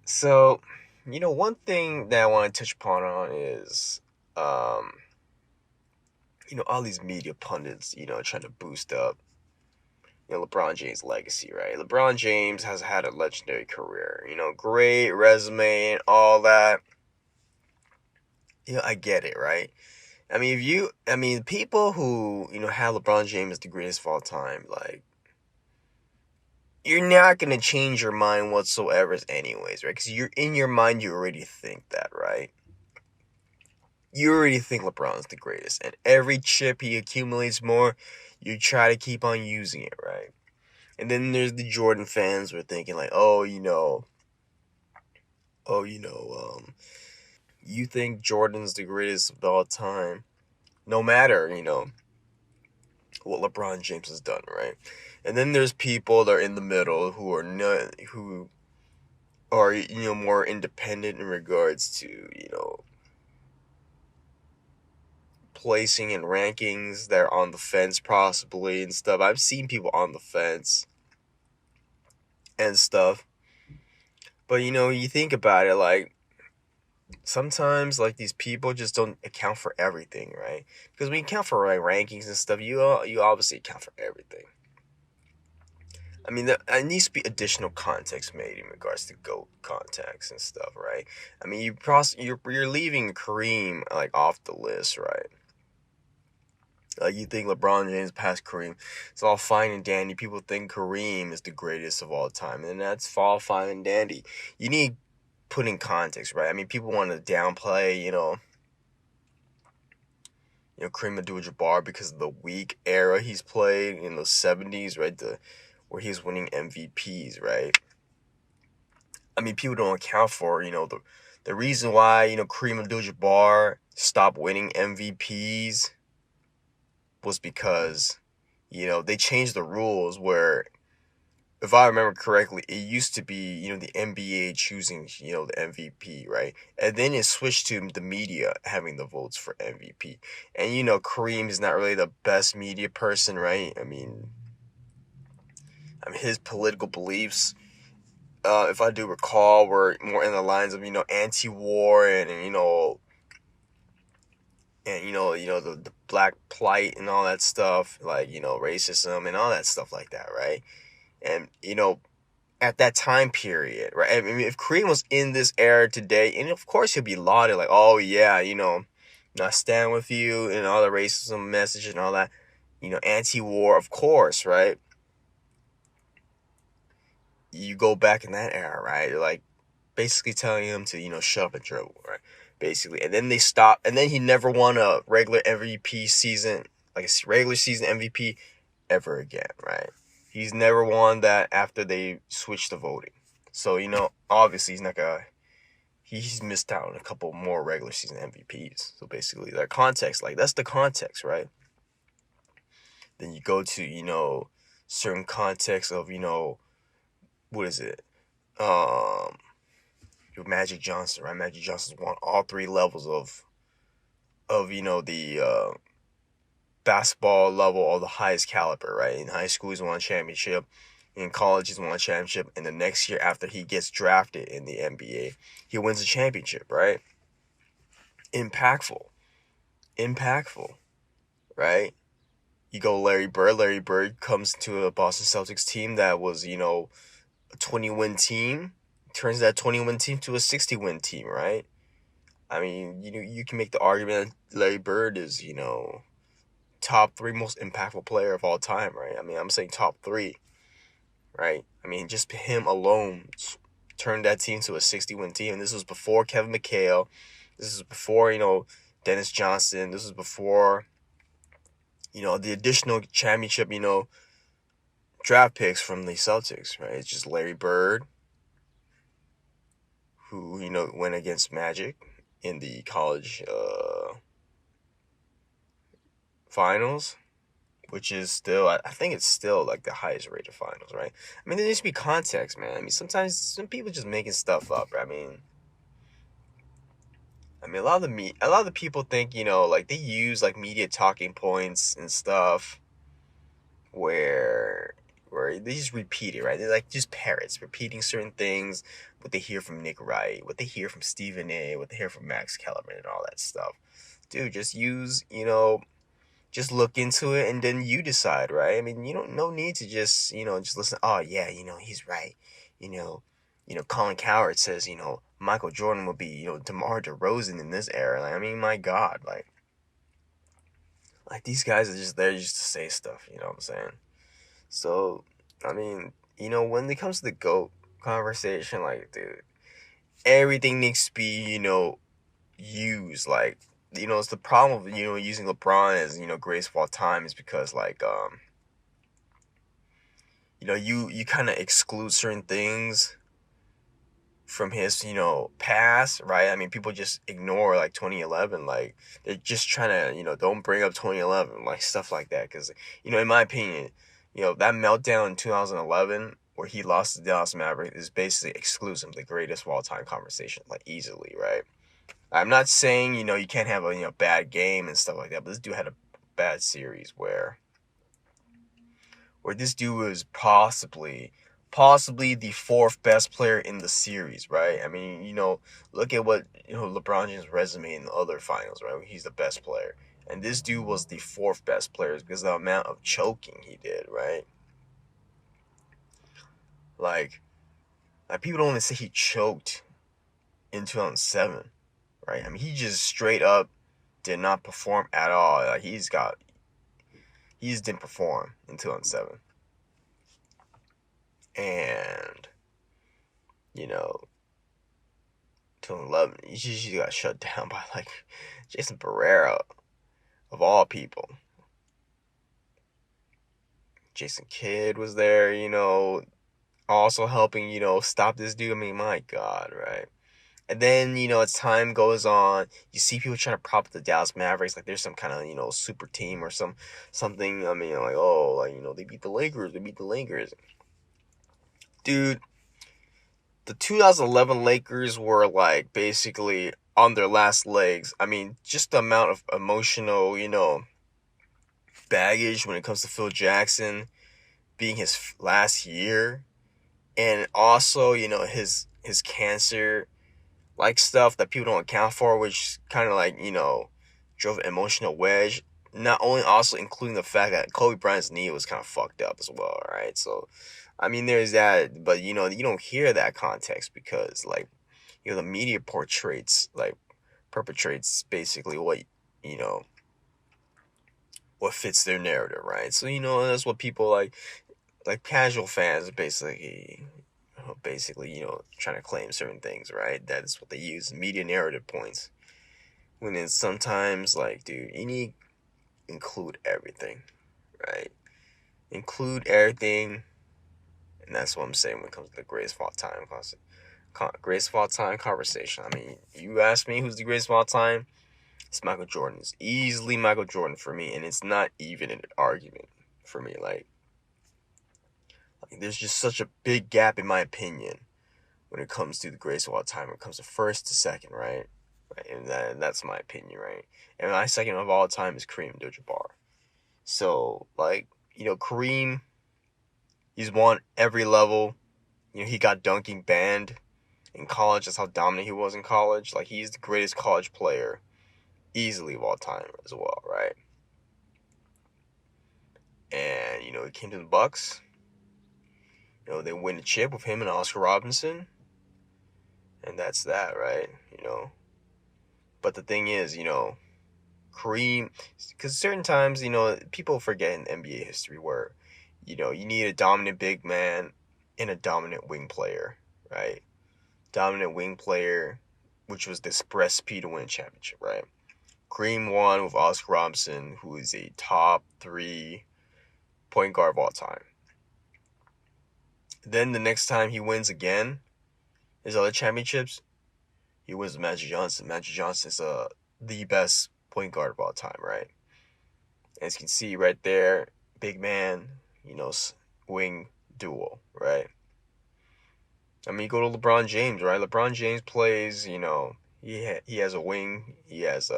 So, one thing that I want to touch upon is, all these media pundits, trying to boost up, LeBron James' legacy, right? LeBron James has had a legendary career, great resume and all that. I get it, right? People who, have LeBron James as the greatest of all time, like, you're not going to change your mind whatsoever anyways, right? Because you're in your mind, you already think that, right? You already think LeBron's the greatest. And every chip he accumulates more, you try to keep on using it, right? And then there's the Jordan fans who are thinking like, you think Jordan's the greatest of all time, no matter, what LeBron James has done, right? And then there's people that are in the middle who are not, who are, more independent in regards to, placing in rankings. They're on the fence possibly and stuff. I've seen people on the fence and stuff. But you think about it, like, sometimes like these people just don't account for everything, right? Because when you account for like rankings and stuff, you obviously account for everything. There needs to be additional context made in regards to GOAT context and stuff, right? You're leaving Kareem like off the list, right? Like, you think LeBron James passed Kareem. It's all fine and dandy. People think Kareem is the greatest of all time, and that's all fine and dandy. You need to put in context, right? People want to downplay, Kareem Abdul-Jabbar because of the weak era he's played in the 70s, right? Where he's winning MVPs, right? People don't account for, the reason why, Kareem Abdul-Jabbar stopped winning MVPs was because, they changed the rules where, if I remember correctly, it used to be, the NBA choosing, the MVP, right? And then it switched to the media having the votes for MVP. And, Kareem is not really the best media person, right? His political beliefs, if I do recall, were more in the lines of, anti-war and the black plight and all that stuff, like, racism and all that stuff like that, right? And, at that time period, right? If Kareem was in this era today, and of course he'll be lauded, like, oh yeah, I stand with you and all the racism message and all that, anti-war, of course, right? You go back in that era, right? Like, basically telling him to, shut up and dribble, right? Basically. And then they stopped, and then he never won a regular MVP season, like a regular season MVP ever again, right? He's never won that after they switched the voting. So, obviously he's missed out on a couple more regular season MVPs. So basically that context, like, that's the context, right? Then you go to, certain context of, what is it? Magic Johnson, right? Magic Johnson's won all three levels of the basketball level or the highest caliber, right? In high school, he's won a championship. In college, he's won a championship. And the next year after he gets drafted in the NBA, he wins a championship, right? Impactful, right? You go Larry Bird. Larry Bird comes to a Boston Celtics team that was, a 20-win team. Turns that 20-win team to a 60-win team, right? You can make the argument that Larry Bird is, top 3 most impactful player of all time, right? I'm saying top 3, right? Just him alone turned that team to a 60-win team. And this was before Kevin McHale. This is before, Dennis Johnson. This was before, the additional championship, draft picks from the Celtics, right? It's just Larry Bird, who, went against Magic in the college finals, which is still, I think it's still like the highest rated finals, right? There needs to be context, man. Sometimes some people just making stuff up. A lot of the people think, like, they use like media talking points and stuff where where they just repeat it, right? They're like just parrots repeating certain things, what they hear from Nick Wright, what they hear from Stephen A, what they hear from Max Kellerman and all that stuff. Dude, just use, just look into it and then you decide, right? I mean, no need to just, just listen. Oh yeah, he's right. You know, Colin Cowherd says, Michael Jordan will be, DeMar DeRozan in this era. Like, I mean, my God, like these guys are just there just to say stuff. You know what I'm saying? So, I mean, when it comes to the GOAT conversation, like, dude, everything needs to be, used. Like, it's the problem of, using LeBron as, greatest of all time is because, like, you kind of exclude certain things from his, past, right? I mean, people just ignore, like, 2011. Like, they're just trying to, don't bring up 2011, like, stuff like that. Because, in my opinion, that meltdown in 2011 where he lost to the Dallas Mavericks is basically exclusive the greatest of all time conversation, like, easily, right? I'm not saying, you can't have a, bad game and stuff like that, but this dude had a bad series where this dude was possibly the fourth best player in the series, right? I mean, look at what, LeBron James' resume in the other finals, right? He's the best player. And this dude was the fourth best player because of the amount of choking he did, right? Like people don't even say he choked in 2007, right? I mean, he just straight up did not perform at all. Like, he just didn't perform in 2007. And, 2011, he just got shut down by, like, Jason Pereira, of all people. Jason Kidd was there, also helping, stop this dude. I mean, my God, right? And then, as time goes on, you see people trying to prop the Dallas Mavericks like there's some kind of, super team or something. I mean, like, oh, like, they beat the Lakers. Dude, the 2011 Lakers were, like, basically on their last legs. I mean, just the amount of emotional, baggage when it comes to Phil Jackson being his last year. And also, his cancer, like, stuff that people don't account for, which kind of, like, drove an emotional wedge. Not only also including the fact that Kobe Bryant's knee was kind of fucked up as well, right? So, I mean, there's that, but, you don't hear that context because, like, the media perpetrates basically what, what fits their narrative, right? So, that's what people like casual fans basically, trying to claim certain things, right? That's what they use, media narrative points. When it's sometimes, like, dude, you need to include everything, right? Include everything, and that's what I'm saying when it comes to the greatest of all time conversation. I mean, you ask me who's the greatest of all time, it's Michael Jordan. It's easily Michael Jordan for me, and it's not even an argument for me. Like, there's just such a big gap, in my opinion, when it comes to the greatest of all time. When it comes to first to second, right? And that's my opinion, right? And my second of all time is Kareem Abdul-Jabbar. So, like, Kareem, he's won every level. He got dunking banned in college. That's how dominant he was in college. Like, he's the greatest college player easily of all time as well, right? And, he came to the Bucks. They win the chip with him and Oscar Robinson. And that's that, right? But the thing is, Kareem, because certain times, people forget in NBA history where, you need a dominant big man and a dominant wing player, right? Dominant wing player, which was the express speed to win a championship, right? Kareem won with Oscar Robinson, who is a top 3 point guard of all time. Then the next time he wins again, his other championships, he wins with Magic Johnson. Magic Johnson is the best point guard of all time, right? As you can see right there, big man, wing duo, right? I mean, you go to LeBron James, right? LeBron James plays, he has a wing. He has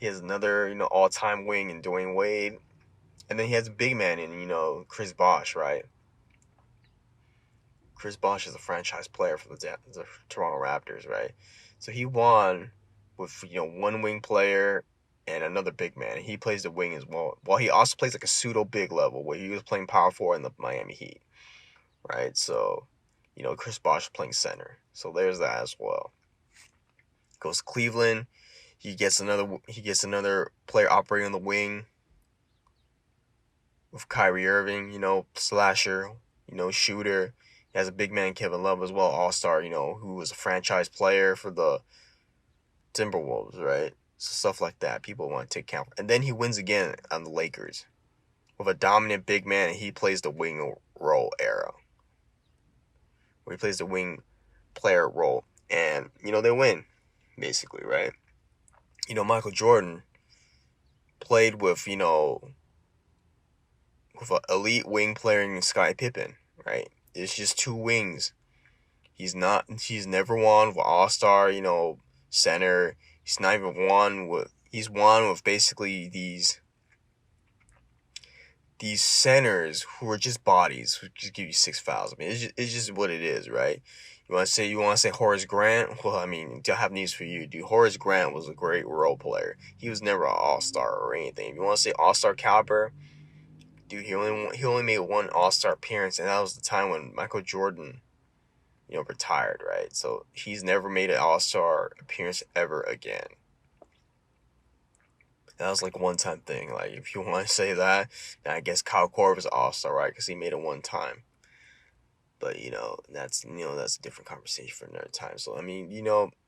another, all-time wing in Dwayne Wade. And then he has a big man in, Chris Bosh, right? Chris Bosh is a franchise player for the Toronto Raptors, right? So he won with, one wing player and another big man. He plays the wing as well. Well, he also plays like a pseudo big level where he was playing power forward in the Miami Heat, right? So, Chris Bosh playing center. So there's that as well. Goes Cleveland. He gets another player operating on the wing with Kyrie Irving, slasher, shooter. He has a big man, Kevin Love, as well, all-star, who was a franchise player for the Timberwolves, right? So stuff like that. People want to take count. And then he wins again on the Lakers with a dominant big man, and he plays the wing role era, where he plays the wing player role. And, they win, basically, right? Michael Jordan played with, with an elite wing player in Scottie Pippen, right? It's just two wings. He's never won with all-star, center. He's won with basically these centers who are just bodies who just give you 6 fouls. I mean, it's just what it is, right? You want to say Horace Grant? Well, I mean, I have news for you, dude. Horace Grant was a great role player. He was never an all-star or anything. If you want to say all-star caliber, dude, he only made one all-star appearance, and that was the time when Michael Jordan, retired, right? So he's never made an all-star appearance ever again. That was like one-time thing. Like, if you want to say that, then I guess Kyle Korver was an all-star, right? Because he made it one time. But that's a different conversation for another time. So I mean,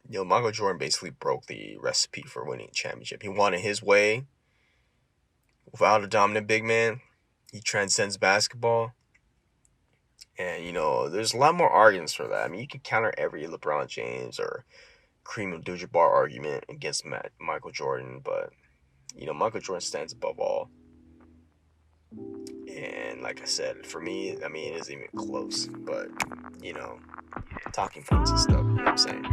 Michael Jordan basically broke the recipe for winning a championship. He won it his way without a dominant big man. He transcends basketball. And, there's a lot more arguments for that. I mean, you can counter every LeBron James or Kareem Abdul-Jabbar argument against Michael Jordan, but, Michael Jordan stands above all. And like I said, for me, I mean, it isn't even close, but, talking points and stuff, you know what I'm saying?